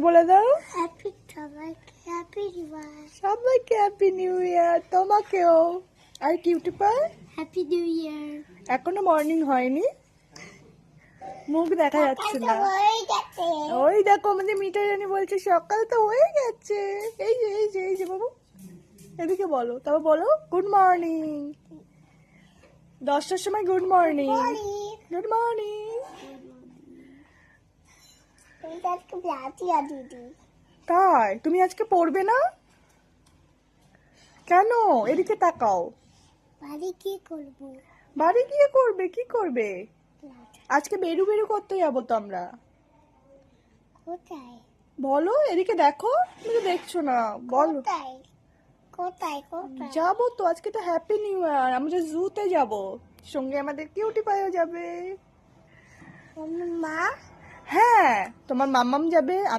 বলে দাও হ্যাপি সবাইকে হ্যাপি নিউ ইয়ার। সবাইকে হ্যাপি নিউ ইয়ার, তোমাকেও। আর cutie pie happy new year. এখনো মর্নিং হয়নি, মুখ দেখা যাচ্ছে না। ওই দেখো আমাদের মিঠা জানি বলছে সকাল তো হয়ে গেছে। এই যে বাবু, এদিকে বলো, তবে বলো গুড মর্নিং। 10টার সময় গুড মর্নিং। Good morning. তাই তুমি আজকে পড়বে না কেন? এদিকে তাকাও। বাড়ি কি করব? বাড়ি গিয়ে করবে, কি করবে? আজকে বেরু বেরু করতে যাবো তো আমরা। কোথায় বলো, এদিকে দেখো, তুমি তো দেখছো না, বলো। কোথায় কোথায় কোথায়? যাবো তো, আজকে তো হ্যাপি নিউ ইয়ার, আমরা জুতে যাব, সঙ্গে আমাদের কিউটি পাইও যাবে। মা হ্যাঁ, তোমার মাম্মাম যাবে।